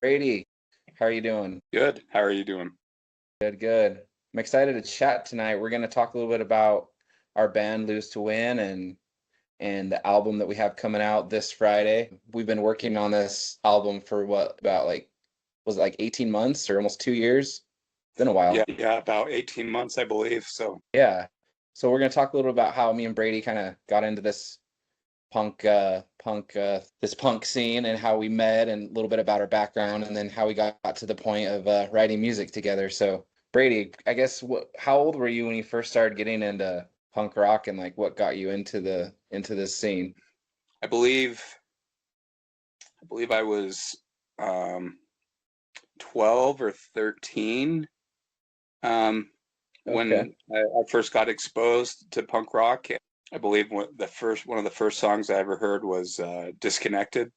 Brady, how are you doing? Good. How are you doing? Good, good. I'm excited to chat tonight. We're going to talk a little bit about our band Lose to Win and the album that we have coming out this Friday. We've been working on this album for what about like was it like 18 months or almost 2 years? It's been a while. Yeah, about 18 months, I believe. So, Yeah. So we're going to talk a little about how me and Brady kind of got into this this punk scene and how we met and a little bit about our background and then how we got to the point of writing music together. So Brady, I guess how old were you when you first started getting into punk rock and like what got you into this scene? I believe I was um 12 or 13 um Okay. when I first got exposed to punk rock. I believe one of the first songs I ever heard was Disconnected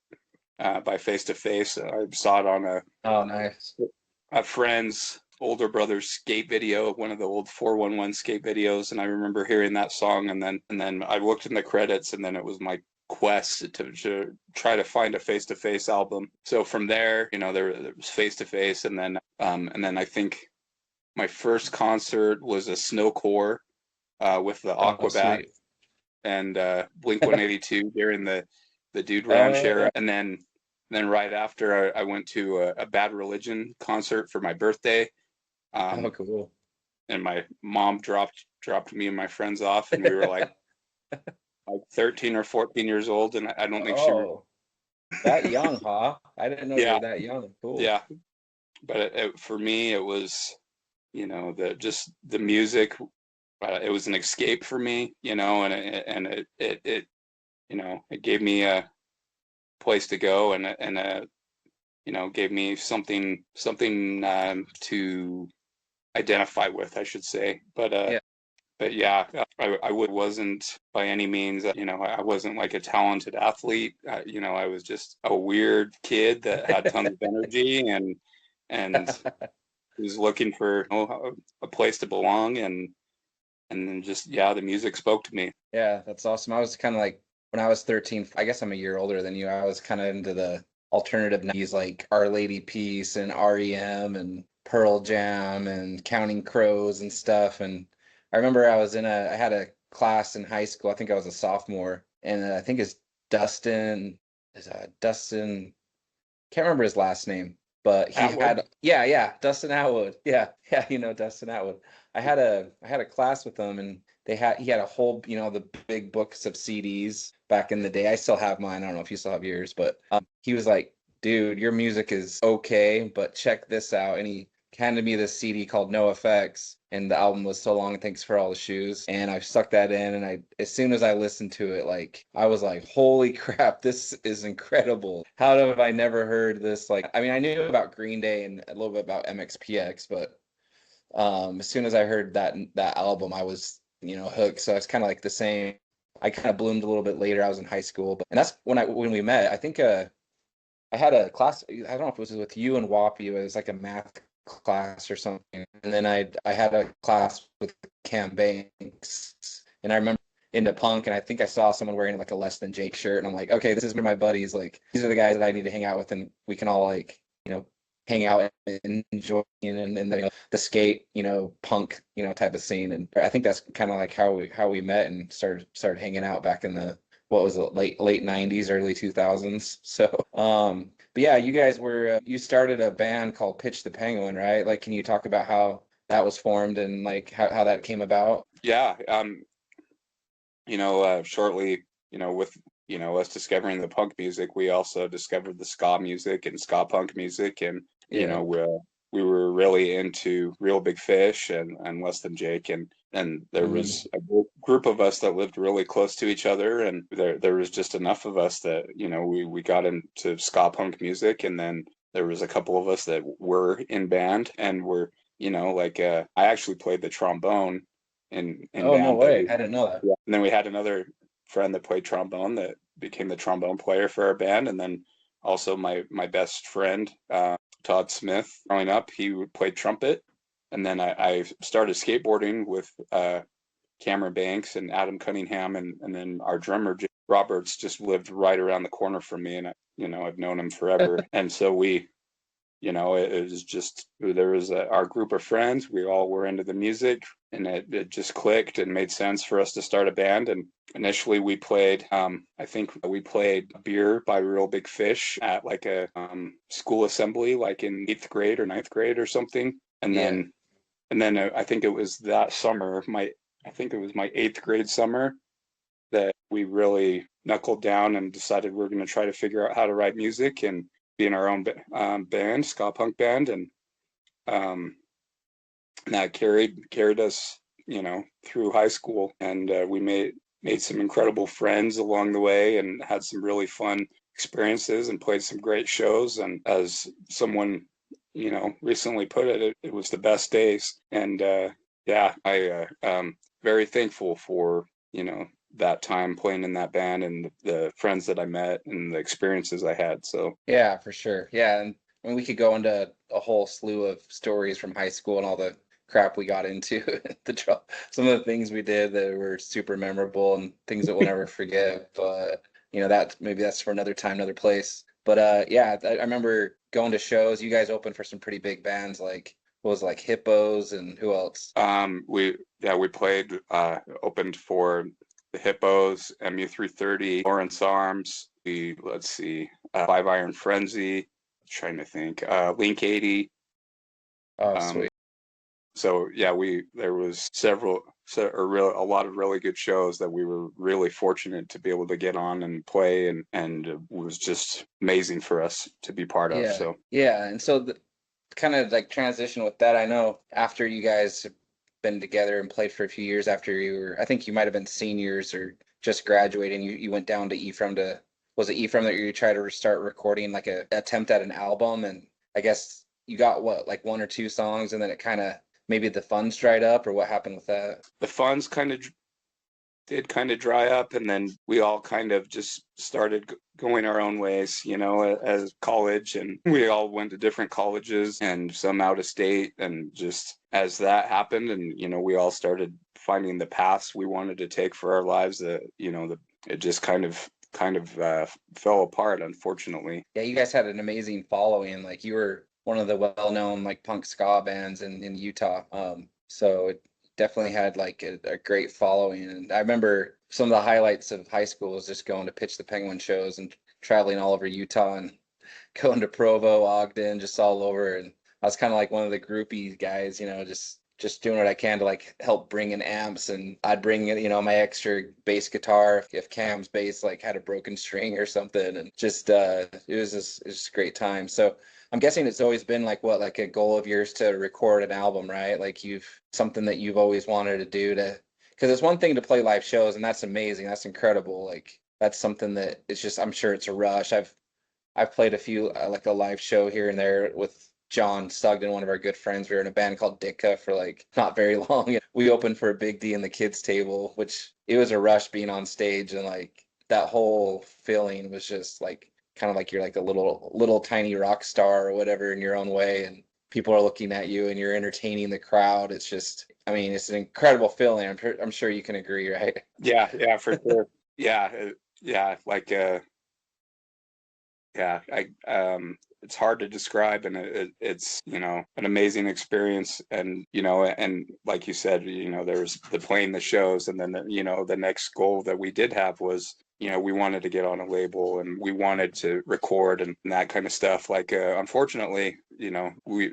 by Face to Face. I saw it on Oh, nice. a friend's older brother's skate video, one of the old 411 skate videos, and I remember hearing that song, and then I looked in the credits, and then it was my quest to try to find a Face to Face album. So from there, there was Face to Face, and then I think my first concert was a Snowcore with the Oh, Aquabat sweet. and Blink 182 during the Dude Ranch Oh, era, yeah. and then right after I went to a Bad Religion concert for my birthday, Oh, um, cool. and my mom dropped me and my friends off, and we were like 13 or 14 years old, and I don't think Oh, that young, huh? I didn't know you yeah, were that young. Cool. yeah. But for me, it was the music. It was an escape for me, and it gave me a place to go and gave me something to identify with, I should say. Yeah. But yeah, I wasn't by any means, I wasn't like a talented athlete. I was just a weird kid that had tons of energy and was looking for a place to belong, and then just, yeah, the music spoke to me. Yeah, that's awesome. I was kind of like when I was 13, I guess I'm a year older than you. I was kind of into the alternative 90s like Our Lady Peace and REM and Pearl Jam and Counting Crows and stuff. And I remember I had a class in high school. I think I was a sophomore, and I think it's Dustin, can't remember his last name, but he Atwood. had Dustin Atwood. Yeah, yeah, Dustin Atwood. I had a class with him and he had a whole, the big books of CDs back in the day. I still have mine. I don't know if you still have yours, but he was like, "Dude, your music is okay, but check this out." And he handed me this CD called No Effects, and the album was So Long, Thanks for All the Shoes. And I stuck that in, and as soon as I listened to it, like I was like, "Holy crap, this is incredible! How have I never heard this?" Like, I mean, I knew about Green Day and a little bit about MXPX, but as soon as I heard that album, I was hooked. So it's kind of like the same. I kind of bloomed a little bit later. I was in high school, but and that's when we met. I think I had a class. I don't know if it was with you and Wappy. It was like a math class or something. And then I had a class with Cam Banks, and I remember into punk, and I think I saw someone wearing like a Less Than Jake shirt, and I'm like, okay, this is where my buddies. Like, these are the guys that I need to hang out with, and we can all like hang out and enjoy and the skate punk type of scene. And I think that's kind of like how we met and started hanging out back in the what was it, late 90s, early 2000s. So but yeah, you guys were you started a band called Pitch the Penguin, right? Like, can you talk about how that was formed and like how that came about? Yeah. Shortly, with us discovering the punk music, we also discovered the ska music and ska punk music, and Yeah. we were really into Real Big Fish and Less Than Jake, and there Hmm. was a group of us that lived really close to each other, and there was just enough of us that we got into ska punk music, and then there was a couple of us that were in band and were I actually played the trombone in Oh, no band that way. we I didn't know that. yeah. And then we had another friend that played trombone that became the trombone player for our band. And then also my best friend, Todd Smith, growing up, he played trumpet. And then I started skateboarding with Cameron Banks and Adam Cunningham, and then our drummer Jim Roberts just lived right around the corner from me, and I've known him forever. And so it was just, there was our group of friends. We all were into the music, and it just clicked and made sense for us to start a band. And initially we played, I think we played Beer by Real Big Fish at like a school assembly, like in 8th grade or 9th grade or something. And Yeah. then I think it was that summer, I think it was my 8th grade summer, that we really knuckled down and decided we're going to try to figure out how to write music and be in our own band, ska punk band. And um, that carried us, through high school. And we made some incredible friends along the way and had some really fun experiences and played some great shows. And as someone, recently put it was the best days. And yeah, I very thankful for, that time playing in that band and the friends that I met and the experiences I had. So Yeah, for sure. Yeah, and we could go into a whole slew of stories from high school and all the crap we got into, some of the things we did that were super memorable and things that we'll never forget. But that's for another time, another place. But yeah, I remember going to shows. You guys opened for some pretty big bands, like what was it, like Hippos and who else? we played, opened for the Hippos, MU330, Lawrence Arms. Let's see, Five Iron Frenzy. Trying to think, Link 80. Oh, Um, sweet. so yeah, there was a lot of really good shows that we were really fortunate to be able to get on and play, and it was just amazing for us to be part of. Yeah, So yeah. And so the kind of like transition with that, I know after you guys have been together and played for a few years after I think you might have been seniors or just graduating, you went down to Ephraim was it Ephraim that you tried to start recording like a attempt at an album? And I guess you got what, like one or two songs, and then it kind of maybe the funds dried up, or what happened with that? the funds did kind of dry up, and then we all kind of just started going our own ways, as college, and we all went to different colleges and some out of state. And just as that happened, and we all started finding the paths we wanted to take for our lives, it just kind of fell apart, unfortunately. Yeah, you guys had an amazing following. Like you were one of the well-known like punk ska bands in Utah. So it definitely had like a great following. And I remember some of the highlights of high school was just going to pitch the Penguin shows and traveling all over Utah and going to Provo, Ogden, just all over. And I was kind of like one of the groupie guys, just doing what I can to like help bring in amps. And I'd bring in, my extra bass guitar if Cam's bass like had a broken string or something. And just it was just a great time. So I'm guessing it's always been like what, like a goal of yours to record an album, right? Like you've something that you've always wanted to do to, because it's one thing to play live shows, and that's amazing. That's incredible. Like that's something that it's just, I'm sure it's a rush. I've played a few like a live show here and there with John Sugden, one of our good friends. We were in a band called Ditka for like not very long. We opened for a Big D in the kids table, which it was a rush being on stage, and like that whole feeling was just like kind of like you're like a little tiny rock star or whatever in your own way, and people are looking at you and you're entertaining the crowd. It's just, I mean, it's an incredible feeling. I'm sure you can agree, right? Yeah, for sure. Yeah, yeah, like yeah, it's hard to describe, and it's an amazing experience. And and like you said, there's the playing the shows, and then the next goal that we did have was, we wanted to get on a label, and we wanted to record and that kind of stuff. Like unfortunately, we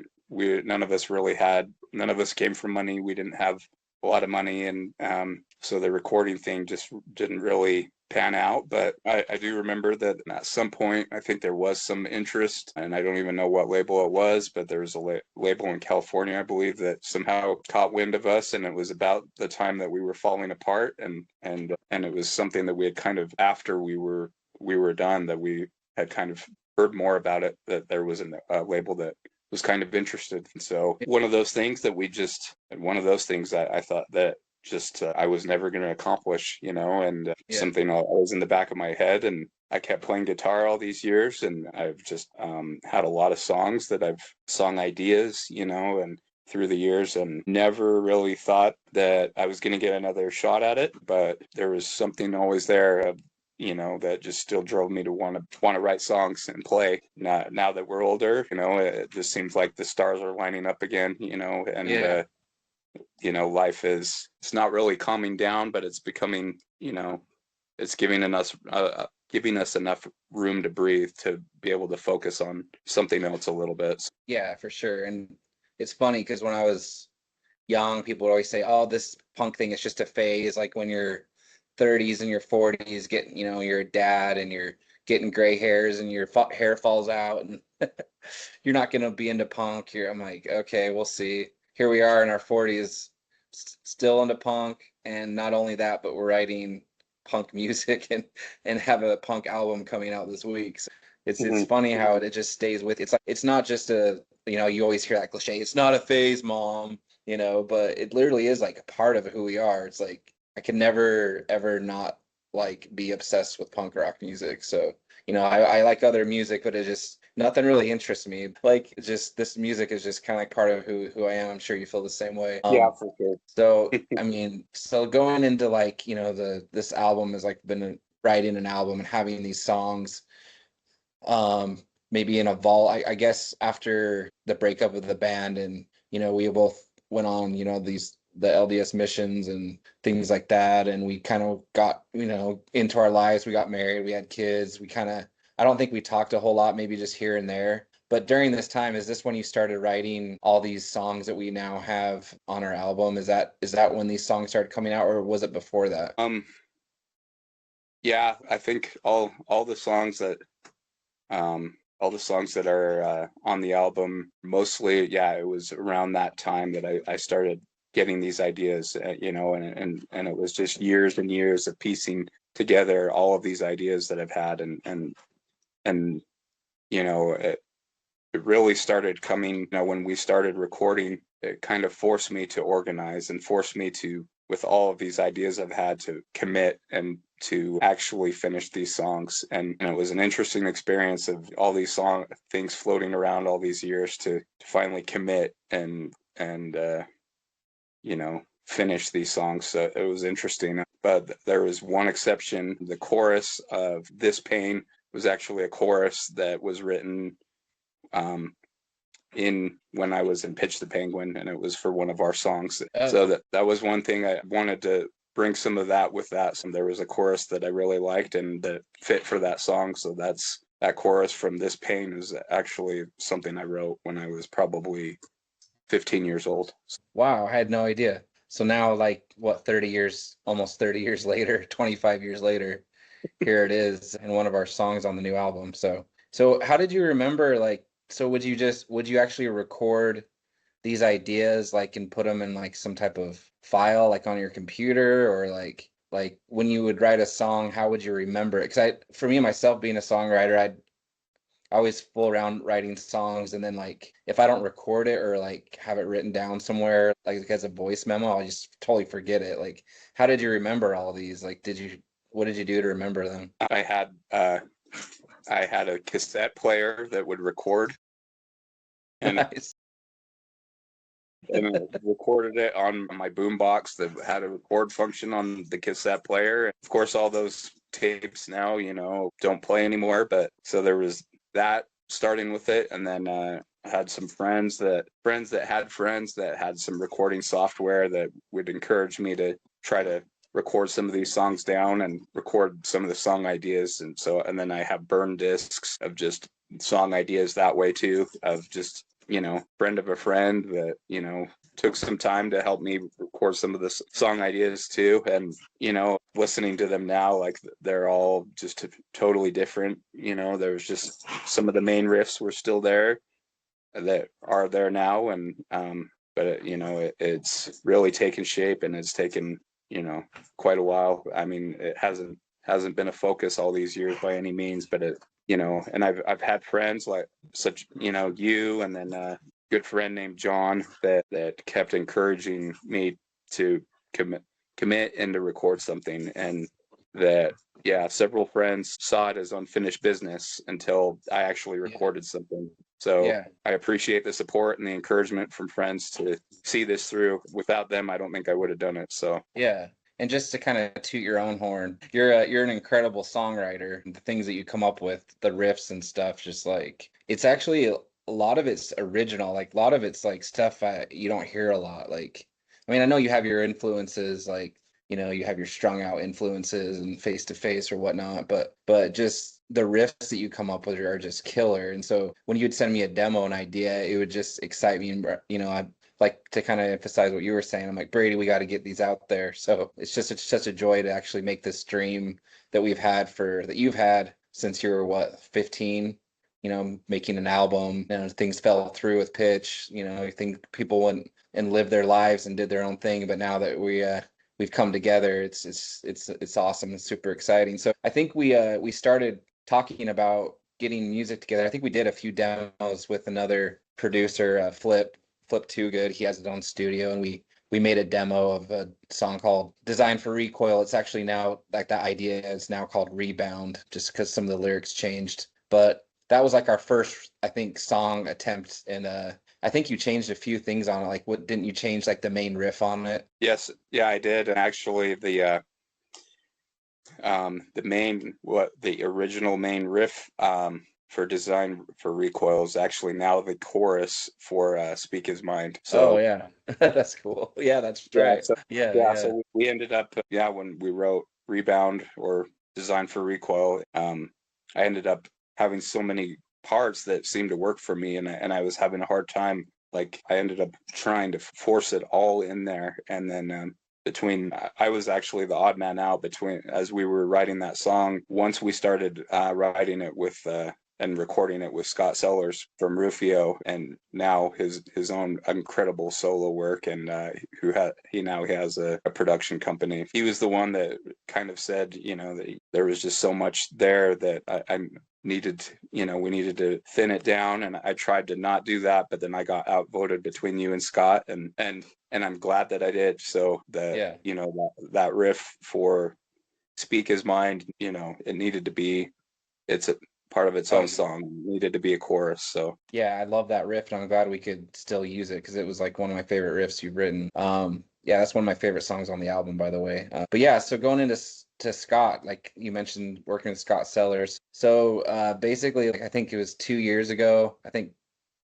none of us came from money. We didn't have a lot of money, and so the recording thing just didn't really pan out. But I do remember that at some point, I think there was some interest, and I don't even know what label it was, but there was a label in California, I believe, that somehow caught wind of us, and it was about the time that we were falling apart. And it was something that we had kind of, after we were done, that we had kind of heard more about it, that there was a label that was kind of interested. And so one of those things I thought that just I was never going to accomplish, and Yeah. something always in the back of my head. And I kept playing guitar all these years, and I've just had a lot of song ideas, and through the years, and never really thought that I was going to get another shot at it. But there was something always there that just still drove me to want to write songs and play. Now that we're older, it just seems like the stars are lining up again, and Yeah. life it's not really calming down, but it's becoming, it's giving us enough room to breathe to be able to focus on something else a little bit. Yeah, for sure. And it's funny because when I was young, people would always say, "Oh, this punk thing is just a phase." Like when you're 30s and your 40s, getting, you're a dad and you're getting gray hairs and your hair falls out and you're not gonna be into punk. I'm like, okay, we'll see. Here we are in our 40s, still into punk, and not only that, but we're writing punk music and have a punk album coming out this week. So it's Mhm. funny how it just stays with. It's like it's not just a, you always hear that cliche. It's not a phase, mom. But it literally is like a part of who we are. It's like I can never ever not like be obsessed with punk rock music. So, I like other music, but it just nothing really interests me. Like it's just this music is just kind of like part of who I am. I'm sure you feel the same way. Yeah, for sure. So I mean, so going into like, this album has like been writing an album and having these songs, maybe in a vault. I guess after the breakup of the band and, we both went on, the LDS missions and things like that. And we kind of got, into our lives. We got married, we had kids. I don't think we talked a whole lot, maybe just here and there. But during this time, is this when you started writing all these songs that we now have on our album? Is that when these songs started coming out, or was it before that? Yeah, I think all the songs that are on the album, mostly, yeah, it was around that time that I started getting these ideas, and it was just years and years of piecing together all of these ideas that I've had, and it really started coming, when we started recording. It kind of forced me to organize and forced me to, with all of these ideas I've had, to commit and to actually finish these songs. And it was an interesting experience of all these things floating around all these years to finally commit and finish these songs. So it was interesting. But there was one exception. The chorus of This Pain was actually a chorus that was written um, in when I was in Pitch the Penguin, and it was for one of our songs. So Oh, that was one thing I wanted to bring some of that with that. So there was a chorus that I really liked and that fit for that song. So that chorus from This Pain is actually something I wrote when I was probably 15 years old. wow, I had no idea. So now, like, what, 30 years, almost 30 years later, 25 years later, here it is in one of our songs on the new album. So how did you remember, like, so would you actually record these ideas, like, and put them in like some type of file, like on your computer, or like when you would write a song, how would you remember it? Because for me, myself being a songwriter, I always fool around writing songs, and then like if I don't record it or like have it written down somewhere like as a voice memo, I'll just totally forget it. Like, how did you remember all these? Like, what did you do to remember them? I had a cassette player that would record, and Nice. and I recorded it on my boombox that had a record function on the cassette player. Of course, all those tapes now, don't play anymore. But so there was that starting with it, and then I had some friends that had some recording software that would encourage me to try to record some of these songs down and record some of the song ideas. And then I have burn discs of just song ideas that way too, of just friend of a friend that took some time to help me record some of the song ideas too. And listening to them now, like they're all just totally different. There's just some of the main riffs were still there that are there now, and but it's really taken shape, and it's taken quite a while. I mean, it hasn't been a focus all these years by any means, but and I've had friends like such you, and then a good friend named John that kept encouraging me to commit and to record something. And that, yeah, several friends saw it as unfinished business until I actually Yeah. recorded something. So Yeah. I appreciate the support and the encouragement from friends to see this through. Without them, I don't think I would have done it. So Yeah. And just to kind of toot your own horn, you're an incredible songwriter. The things that you come up with, the riffs and stuff, just like it's actually a lot of it's original. Like a lot of it's like stuff you don't hear a lot. Like, I mean, I know you have your influences, like you have your strung out influences and face to face or whatnot, but just the riffs that you come up with are just killer. And so when you'd send me a demo, an idea, it would just excite me. And I like to kind of emphasize what you were saying. I'm like, Brady, we got to get these out there. So it's such a joy to actually make this dream that you've had since you were what, 15, making an album. Things fell through with Pitch. I think people went and lived their lives and did their own thing. But now that we've come together, it's awesome and super exciting. So I think we started talking about getting music together. I think we did a few demos with another producer, Flip Too Good. He has his own studio, and we made a demo of a song called Design for Recoil. It's actually now like that idea is now called Rebound, just because some of the lyrics changed. But that was like our first, I think, song attempt, and I think you changed a few things on it. Like, what didn't you change like the main riff on it? Yes, yeah, I did. And actually, the original main riff for Design for Recoil is actually now the chorus for Speak His Mind. Oh So yeah, that's cool. Yeah, that's yeah, right. so Yeah, yeah, yeah. so we ended up, yeah, when we wrote Rebound or Design for Recoil, I ended up having so many parts that seemed to work for me, and I was having a hard time. Like I ended up trying to force it all in there, and then between I was actually the odd man out between as we were writing that song. Once we started writing it with and recording it with Scott Sellers from Rufio, and now his own incredible solo work, and he now has a production company. He was the one that kind of said, that there was just so much there that I needed, we needed to thin it down, and I tried to not do that, but then I got outvoted between you and Scott, and I'm glad that I did. So that Yeah. that riff for Speak His Mind, it needed to be it's a part of its Oh, own song. It needed to be a chorus. So yeah, I love that riff, and I'm glad we could still use it because it was like one of my favorite riffs you've written. Yeah, that's one of my favorite songs on the album, by the way. But yeah, so going into to Scott, like you mentioned, working with Scott Sellers. So basically, like I think it was 2 years ago. I think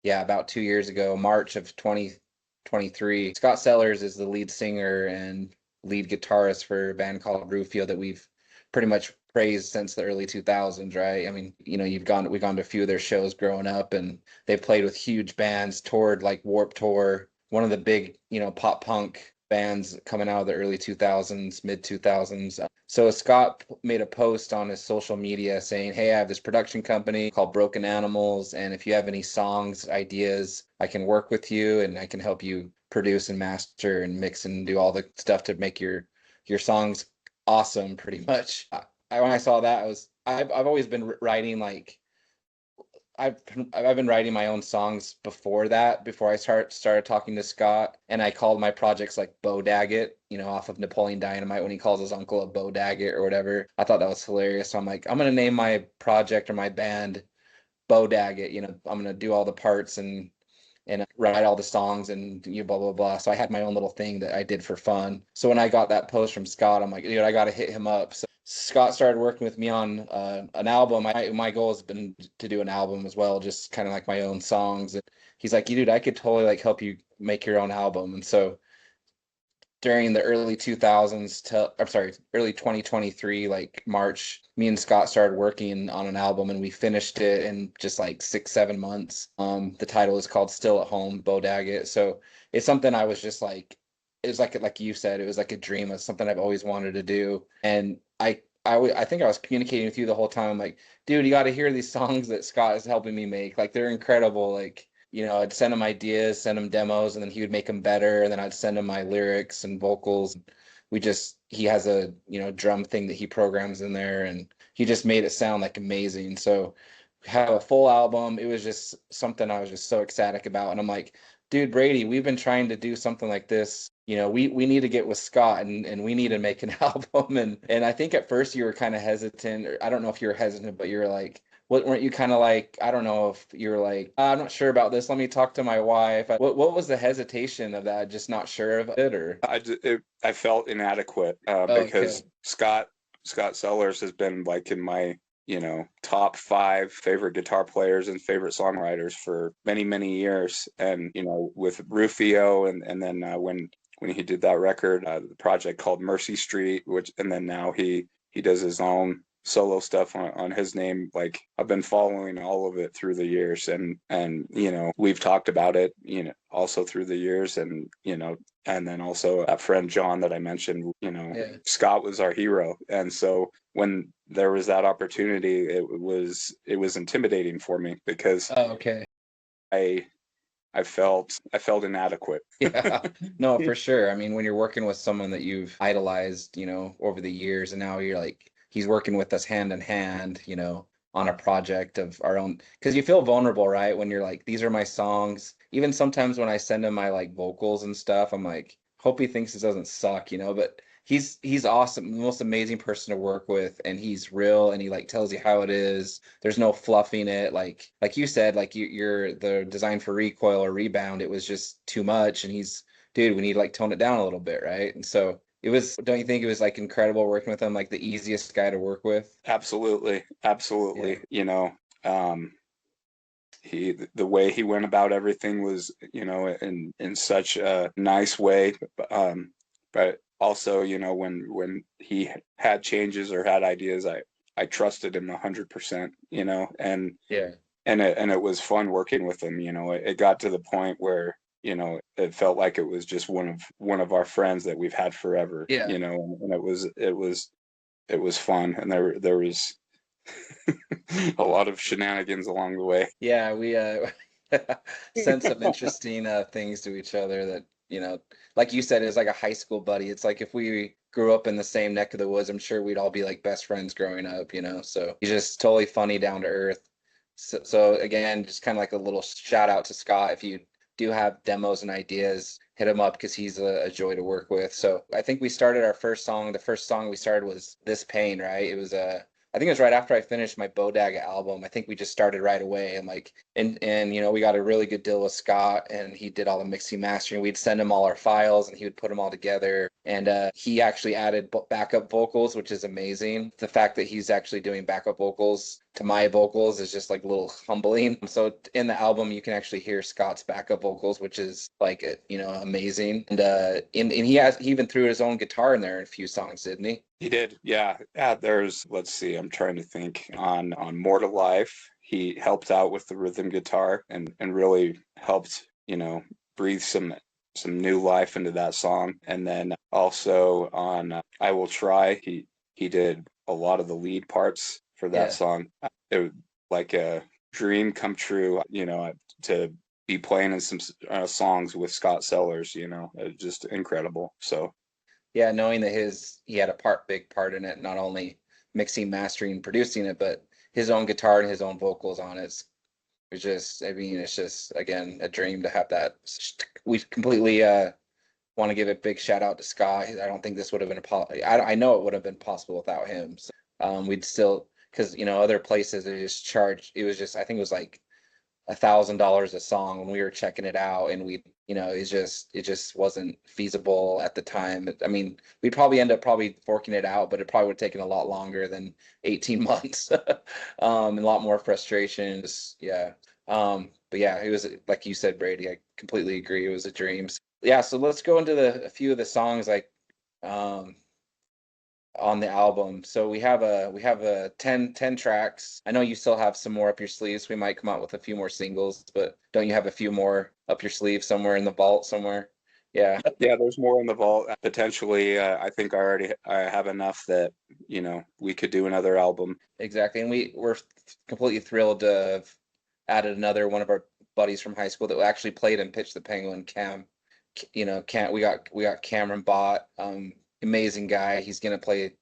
yeah, about 2 years ago, March of 2023. Scott Sellers is the lead singer and lead guitarist for a band called Rufio that we've pretty much praised since the early 2000s, right? I mean, we've gone to a few of their shows growing up, and they've played with huge bands, toured like Warp Tour, one of the big, pop punk bands coming out of the early 2000s, mid 2000s. So Scott made a post on his social media saying, "Hey, I have this production company called Broken Animals, and if you have any songs, ideas, I can work with you and I can help you produce and master and mix and do all the stuff to make your songs awesome." Pretty much. When I saw that, I've always been writing like I've been writing my own songs before that, before I started talking to Scott, and I called my projects like Bo Daggett, off of Napoleon Dynamite when he calls his uncle a Bo Daggett or whatever. I thought that was hilarious. So I'm like, I'm gonna name my project or my band Bo Daggett. I'm gonna do all the parts and write all the songs and blah blah blah. So I had my own little thing that I did for fun. So when I got that post from Scott, I'm like, dude, I got to hit him up. So Scott started working with me on an album. My goal has been to do an album as well, just kind of like my own songs. And he's like, dude, I could totally like help you make your own album. And so during the early 2000s to I'm sorry, early 2023, like March, me and Scott started working on an album and we finished it in just like 6 7 months. The title is called Still at Home, Bo Daggett. So it's something I was just like, it was like you said, it was like a dream of something I've always wanted to do. And I think I was communicating with you the whole time. I'm like, dude, you got to hear these songs that Scott is helping me make. Like they're incredible. Like I'd send him ideas, send him demos, and then he would make them better. And then I'd send him my lyrics and vocals. He has a, drum thing that he programs in there, and he just made it sound like amazing. So have a full album. It was just something I was just so ecstatic about. And I'm like, dude, Brady, we've been trying to do something like this. We need to get with Scott and we need to make an album. And I think at first you were kind of hesitant, or I don't know if you were hesitant, but you were like, weren't you kind of like, I don't know if you're like, I'm not sure about this. Let me talk to my wife. What was the hesitation of that? Just not sure of it, or? I felt inadequate Oh, okay. because Scott Sellers has been like in my top five favorite guitar players and favorite songwriters for many years, and with Rufio, and then when he did that record, the project called Mercy Street, which, and then now he does his own solo stuff on his name. Like, I've been following all of it through the years, and we've talked about it also through the years, and then also that friend John that I mentioned, Yeah. Scott was our hero. And so when there was that opportunity, it was intimidating for me because Oh, okay. I I felt inadequate. Yeah, no, for sure. I mean, when you're working with someone that you've idolized, over the years, and now you're like, he's working with us hand in hand, on a project of our own, because you feel vulnerable, right? When you're like, these are my songs. Even sometimes when I send him my like vocals and stuff, I'm like, hope he thinks it doesn't suck, but he's awesome, the most amazing person to work with, and he's real, and he like tells you how it is. There's no fluffing it, like you said, like you're the design for recoil or rebound, it was just too much, and he's, dude, we need to like tone it down a little bit, right? And so it was, don't you think it was like incredible working with him, like the easiest guy to work with? Absolutely, Yeah. absolutely. Um, the way he went about everything was, in such a nice way. But also, when he had changes or had ideas, I trusted him 100%. Yeah. And it was fun working with him. It got to the point where it felt like it was just one of our friends that we've had forever. Yeah. And it was fun, and there was a lot of shenanigans along the way. Yeah, we sent some interesting things to each other that, like you said, is like a high school buddy. It's like if we grew up in the same neck of the woods, I'm sure we'd all be like best friends growing up. So he's just totally funny, down to earth. So again, just kind of like a little shout out to Scott. If you do have demos and ideas, hit him up because he's a joy to work with. So I think we started our first song. The first song we started was This Pain, right? It was I think it was right after I finished my Bodaga album. I think we just started right away, and like, and we got a really good deal with Scott, and he did all the mixing mastering. We'd send him all our files and he would put them all together. And he actually added backup vocals, which is amazing. The fact that he's actually doing backup vocals to my vocals is just like a little humbling. So in the album you can actually hear Scott's backup vocals, which is like amazing. And he even threw his own guitar in there in a few songs, didn't he? He did, yeah. Yeah, let's see, I'm trying to think. On More to Life, he helped out with the rhythm guitar and really helped, breathe some new life into that song. And then also on I Will Try, he did a lot of the lead parts for that Yeah. song. It was like a dream come true, to be playing in some songs with Scott Sellers, just incredible. So Yeah, knowing that he had a big part in it, not only mixing, mastering, producing it, but his own guitar and his own vocals on it. It's just, I mean, it's just again a dream to have that. We completely want to give a big shout out to Scott. I don't think this would have been I know it would have been possible without him. So, we'd still, because other places they just charge. It was just, I think it was like $1,000 a song when we were checking it out, and it just wasn't feasible at the time. I mean, we'd probably end up forking it out, but it probably would have taken a lot longer than 18 months. And a lot more frustration. Just, yeah. But yeah, it was like you said, Brady, I completely agree, it was a dream. Yeah, so let's go into a few of the songs, like um on the album. So we have a 10 tracks. I know you still have some more up your sleeves. We might come out with a few more singles, but don't you have a few more up your sleeve somewhere in the vault somewhere? Yeah, yeah, there's more in the vault. Potentially, I think I have enough that we could do another album. exactly. And we're completely thrilled to have added another one of our buddies from high school that actually played and pitched the Penguin, Cam. Cam, we got Cameron Bott, amazing guy. He's gonna play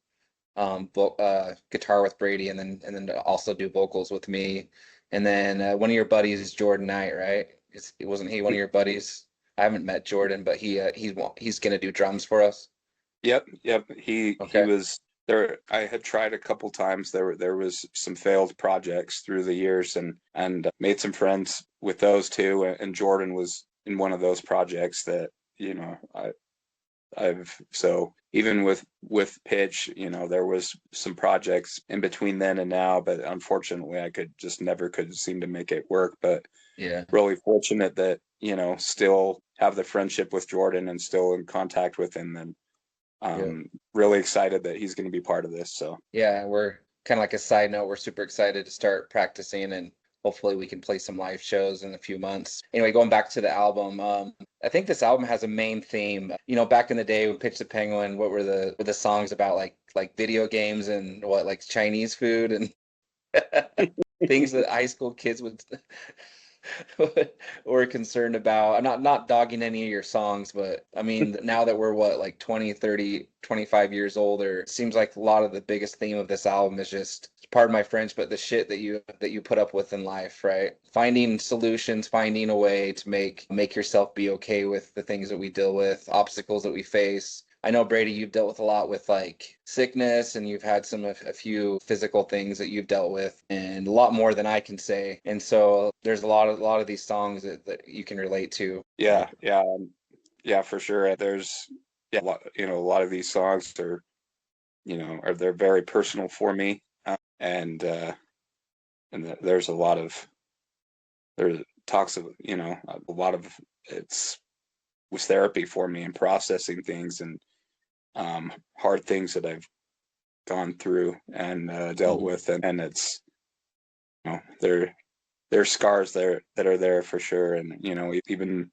guitar with Brady, and then also do vocals with me. And then one of your buddies is Jordan Knight, right? Wasn't he one of your buddies? I haven't met Jordan, but he's gonna do drums for us. Yep, yep. He Okay. was I had tried a couple times. There was some failed projects through the years, and made some friends with those too. And Jordan was in one of those projects that, you know, I've so even with pitch, you know, there was some projects in between then and now, but unfortunately I could seem to make it work. But Yeah. really fortunate that, you know, still have the friendship with Jordan and still in contact with him, and Yeah. really excited that he's going to be part of this. So Yeah, we're kind of like a side note, we're super excited to start practicing, and hopefully we can play some live shows in a few months. Anyway, going back to the album, I think this album has a main theme. You know, back in the day when Pitch the Penguin, what were the songs about, like video games and what, like Chinese food and things that high school kids would were concerned about. I'm not dogging any of your songs, but I mean, now that we're what, like 20, 30, 25 years older, it seems like a lot of the biggest theme of this album is just, pardon my French, but the shit that you put up with in life, right? Finding solutions, finding a way to make yourself be okay with the things that we deal with, obstacles that we face. I know, Brady, you've dealt with a lot with like sickness, and you've had a few physical things that you've dealt with, and a lot more than I can say. And so there's a lot of these songs that you can relate to. yeah, yeah, yeah, for sure. There's yeah, you know, a lot of these songs are, you know, are they're very personal for me, and there's a lot of there talks of, you know, a lot of it's was therapy for me and processing things, and hard things that I've gone through and dealt Mhm. with, and it's, you know, there's scars there that are there for sure. And, you know, even,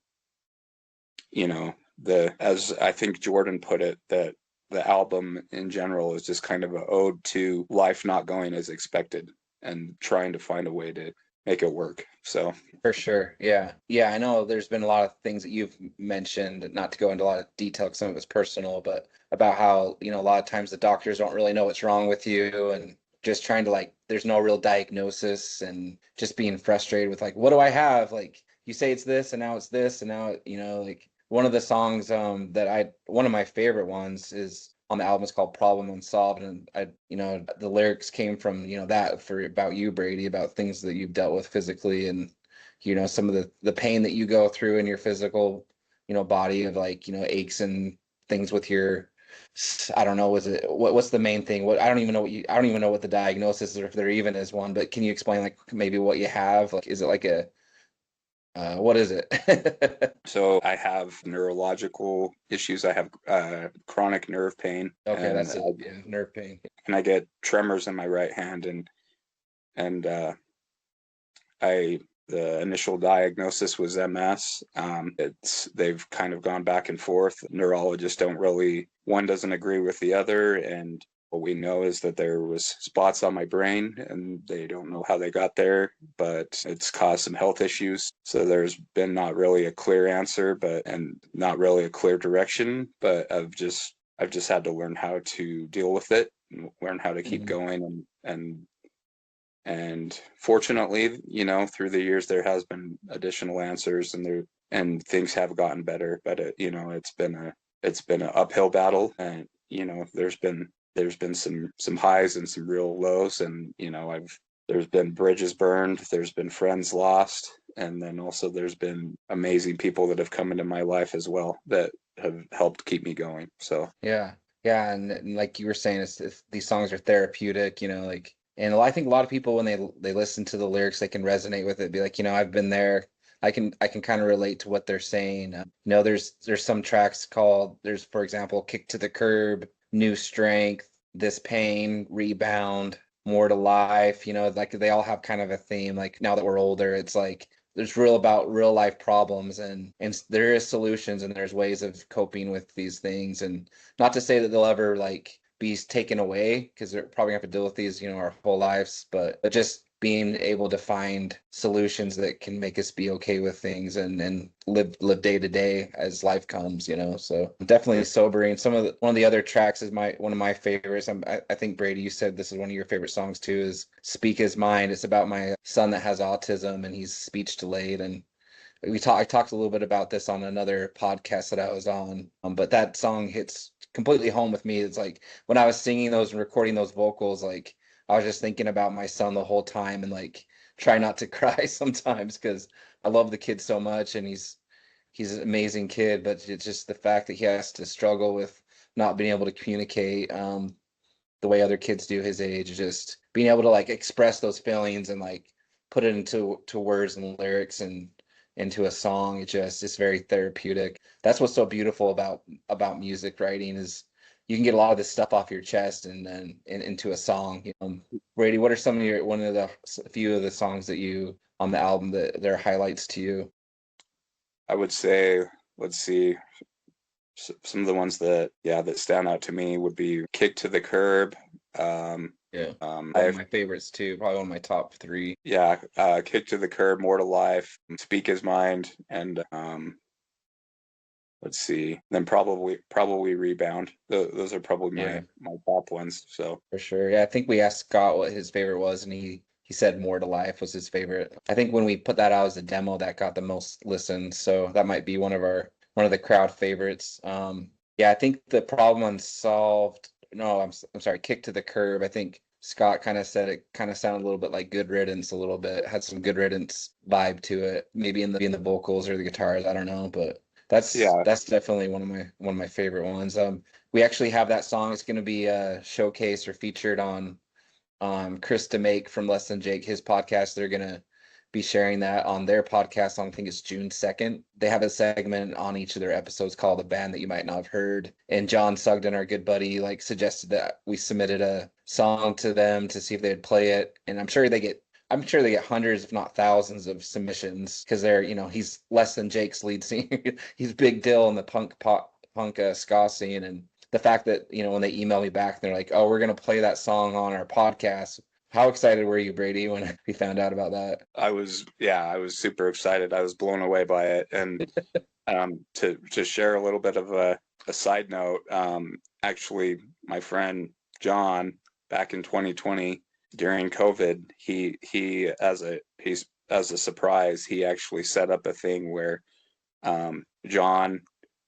you know, the as I think Jordan put it, that the album in general is just kind of an ode to life not going as expected and trying to find a way to make it work. So For sure. Yeah. Yeah. I know there's been a lot of things that you've mentioned, not to go into a lot of detail because some of it's personal, but about how, you know, a lot of times the doctors don't really know what's wrong with you, and just trying to, like, there's no real diagnosis, and just being frustrated with, like, what do I have? Like, you say it's this and now it's this and now, you know, like one of the songs one of my favorite ones is on the album is called Problem Unsolved. And I, you know, the lyrics came from, you know, that for about you, Brady, about things that you've dealt with physically, and you know, some of the pain that you go through in your physical, you know, body, of like, you know, aches and things with your, I don't know, was it what's the main thing? What, I don't even know what the diagnosis is, or if there even is one, but can you explain like maybe what you have? Like, is it like a what is it? so I have neurological issues. I have chronic nerve pain, Okay, that's it. Yeah, nerve pain. and I get tremors in my right hand, and I the initial diagnosis was MS. It's they've kind of gone back and forth. Neurologists don't really, one doesn't agree with the other, and what we know is that there was spots on my brain, and they don't know how they got there, but it's caused some health issues. So there's been not really a clear answer, but and not really a clear direction. But I've just had to learn how to deal with it, and learn how to keep Mhm. going, and fortunately, you know, through the years there has been additional answers, and things have gotten better. But you know, it's been an uphill battle, and you know, there's been some highs and some real lows, and you know, I've there's been bridges burned, there's been friends lost, and then also there's been amazing people that have come into my life as well that have helped keep me going. So Yeah. Yeah, and like you were saying, these songs are therapeutic, you know, like, and I think a lot of people when they listen to the lyrics, they can resonate with it, be like, you know, I've been there. I can kind of relate to what they're saying. You know, there's some tracks called, there's, for example, Kick to the Curb, New Strength, This Pain, Rebound, More to Life, you know, like they all have kind of a theme. Like now that we're older, it's like there's real about real life problems, and there is solutions, and there's ways of coping with these things. And not to say that they'll ever like be taken away, because they're probably gonna have to deal with these, you know, our whole lives, but just being able to find solutions that can make us be okay with things, and live day to day as life comes, you know. So definitely sobering. One of the other tracks is my one of my favorites. I think, Brady, you said this is one of your favorite songs too, is Speak His Mind. It's about my son that has autism, and he's speech delayed, and I talked a little bit about this on another podcast that I was on, but that song hits completely home with me. It's like when I was singing those and recording those vocals, like I was just thinking about my son the whole time and like try not to cry sometimes because I love the kid so much and he's an amazing kid, but it's just the fact that he has to struggle with not being able to communicate the way other kids do his age, just being able to like express those feelings and like put it into words and lyrics and into a song. It just it's very therapeutic. That's what's so beautiful about music writing is you can get a lot of this stuff off your chest and then into a song. Brady, what are some of your one of the few of the songs that you on the album that they're highlights to you? I would say, let's see, some of the ones that that stand out to me would be "Kick to the Curb." Yeah, one of I've my favorites too. Probably one of my top three. Yeah, "Kick to the Curb," "More to Life," "Speak His Mind," and let's see, then probably "Rebound." Those are probably Yeah. my top ones. So For sure. Yeah, I think we asked Scott what his favorite was, and he said More to Life was his favorite. I think when we put that out as a demo, that got the most listens, so that might be one of the crowd favorites. Yeah, I think the problem unsolved. No, I'm sorry. Kick to the Curb. I think Scott kind of said it kind of sounded a little bit like Good Riddance, a little bit had some Good Riddance vibe to it, maybe in the vocals or the guitars. I don't know, but yeah, that's definitely one of my favorite ones. We actually have that song. It's going to be showcased or featured on Chris DeMake from Less Than Jake, his podcast. They're going to be sharing that on their podcast on, I think it's June 2nd. They have a segment on each of their episodes called A Band That You Might Not Have Heard. And John Sugden, our good buddy, like suggested that we submitted a song to them to see if they'd play it. And I'm sure they get hundreds, if not thousands, of submissions because he's Less Than Jake's lead singer. He's Big Dill in the punk ska scene, and the fact that when they email me back, they're like, "Oh, we're gonna play that song on our podcast." How excited were you, Brady, when we found out about that? I was super excited. I was blown away by it. And to share a little bit of a side note, actually, my friend John, back in 2020 during COVID, he's as a surprise, he actually set up a thing where John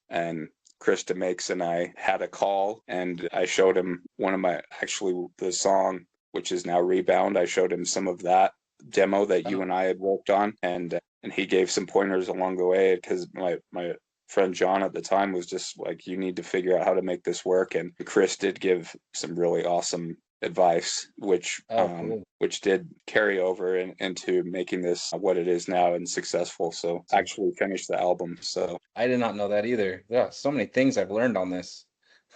and Krista Makes and I had a call, and I showed him one of my actually the song, which is now Rebound. I showed him some of that demo that you Oh, and I had worked on, and he gave some pointers along the way because my friend John at the time was just like, you need to figure out how to make this work. And Chris did give some really awesome advice, oh, cool. which did carry over into making this what it is now and successful. So So actually finished the album. So I did not know that either. Yeah, so many things I've learned on this.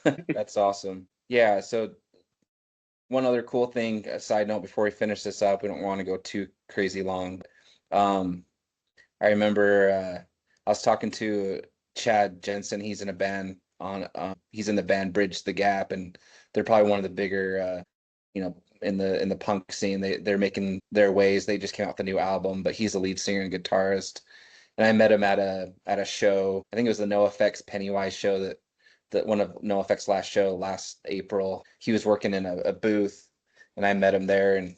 That's awesome. Yeah, so one other cool thing, a side note before we finish this up, we don't want to go too crazy long. Um, I remember I was talking to Chad Jensen. He's in the band Bridge the Gap, and they're probably one of the bigger in the punk scene. They're making their ways. They just came out with a new album, but he's a lead singer and guitarist. And I met him at a show. I think it was the NoFX Pennywise show that one of NoFX last show last April. He was working in a booth, and I met him there, and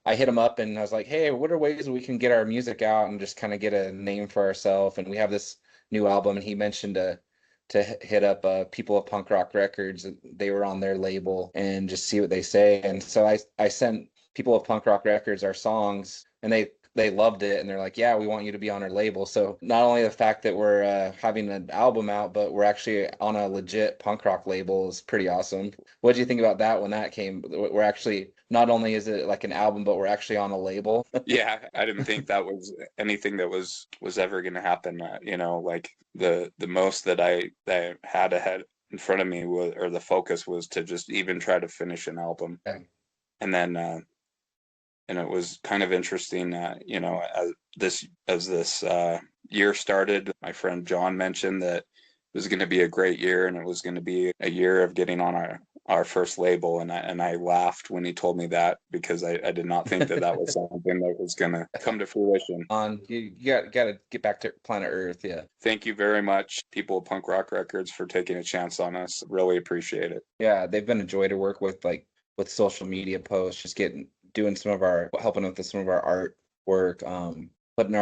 I hit him up and I was like, "Hey, what are ways we can get our music out and just kind of get a name for ourselves?" And we have this new album, and he mentioned to hit up People of Punk Rock Records. They were on their label and just see what they say. And so I sent People of Punk Rock Records our songs, and they loved it, and they're like, "Yeah, we want you to be on our label." So not only the fact that we're having an album out, but we're actually on a legit punk rock label is pretty awesome. What did you think about that when that came? We're actually not only is it like an album, but we're actually on a label. yeah, I didn't think that was anything that was ever going to happen. Like the most that I had ahead in front of me was, or the focus was to just even try to finish an album. Yeah. And then and it was kind of interesting, as this year started. My friend John mentioned that it was going to be a great year, and it was going to be a year of getting on our first label. And I laughed when he told me that, because I did not think that was something that was going to come to fruition. On you got to get back to planet Earth. Yeah. Thank you very much, people of Punk Rock Records, for taking a chance on us. Really appreciate it. Yeah, they've been a joy to work with, like with social media posts, just getting doing some of our helping with some of our art work. putting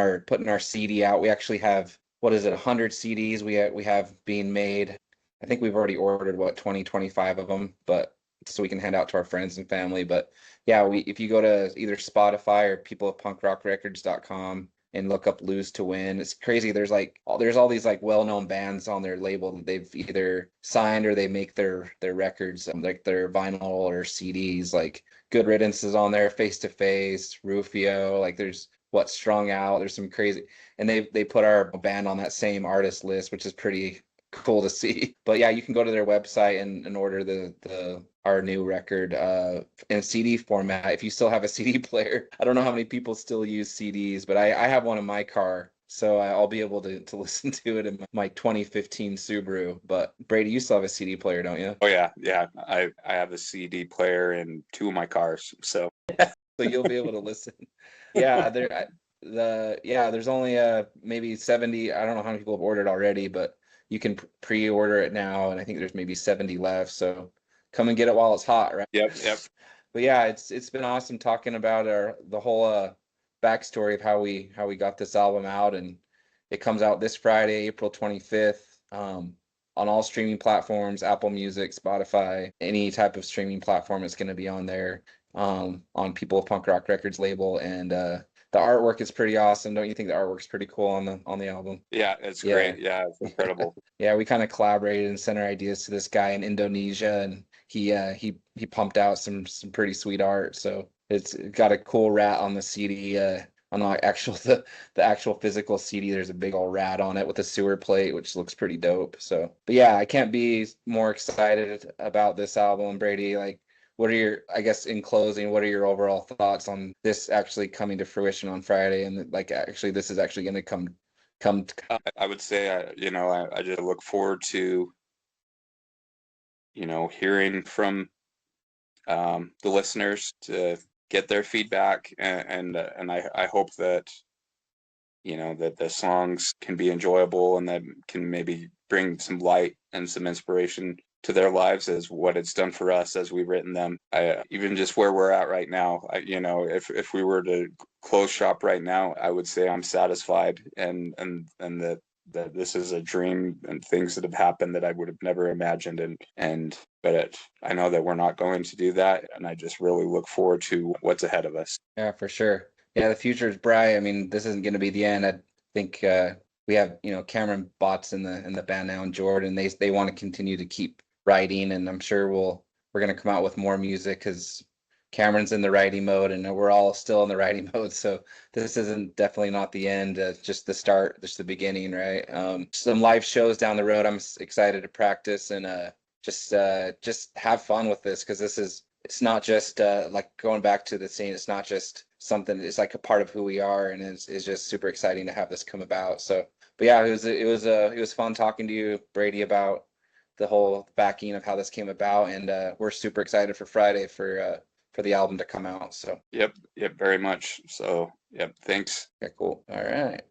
our CD out. We actually have, what is it, 100 CDs we have being made. I think we've already ordered what 20, 25 of them, but so we can hand out to our friends and family. But yeah, we if you go to either Spotify or peopleofpunkrockrecords.com and look up Lose to Win, it's crazy. There's all these like well-known bands on their label that they've either signed or they make their records, like their vinyl or CDs. Like Good Riddance is on there, Face to Face, Rufio, like there's what Strung Out. There's some crazy, and they put our band on that same artist list, which is pretty cool to see. But yeah, you can go to their website and order the our new record in CD format. If you still have a CD player, I don't know how many people still use CDs, but I have one in my car. So I'll be able to listen to it in my 2015 Subaru. But Brady, you still have a CD player, don't you? Oh yeah, yeah. I have a CD player in 2 of my cars, so So you'll be able to listen. Yeah, there's only maybe 70. I don't know how many people have ordered already, but you can pre-order it now, and I think there's maybe 70 left. So come and get it while it's hot, right? yep, yep. But yeah, it's been awesome talking about the whole backstory of how we got this album out, and it comes out this Friday, April 25th, on all streaming platforms, Apple Music, Spotify, any type of streaming platform is going to be on there, on People of Punk Rock Records label, and the artwork is pretty awesome. Don't you think the artwork's pretty cool on the album? Yeah, it's Yeah. great. Yeah, it's incredible. Yeah, we kind of collaborated and sent our ideas to this guy in Indonesia, and he pumped out some pretty sweet art. So it's got a cool rat on the CD. On the actual the actual physical CD, there's a big old rat on it with a sewer plate, which looks pretty dope. So, but yeah, I can't be more excited about this album, Brady. Like, what are your, I guess, in closing, what are your overall thoughts on this actually coming to fruition on Friday, and like actually this is actually going to come I would say, I just look forward to, hearing from the listeners to get their feedback, and I hope that that the songs can be enjoyable and that can maybe bring some light and some inspiration to their lives as what it's done for us as we've written them. I even just where we're at right now, if we were to close shop right now, I would say I'm satisfied, and that this is a dream and things that have happened that I would have never imagined, but I know that we're not going to do that, and I just really look forward to what's ahead of us. Yeah, for sure. Yeah, the future is bright. I mean, this isn't going to be the end. I think we have, Cameron Botts in the band now, and Jordan. They want to continue to keep writing, and I'm sure we're going to come out with more music because Cameron's in the writing mode, and we're all still in the writing mode. So this isn't definitely not the end. Just the start, just the beginning, right? Some live shows down the road. I'm excited to practice and just have fun with this because it's not just like going back to the scene. It's not just something. It's like a part of who we are, and it's just super exciting to have this come about. So, but yeah, it was fun talking to you, Brady, about the whole backing of how this came about, and we're super excited for Friday for the album to come out. So, Yep, very much. So, yep, thanks. yeah, cool. All right.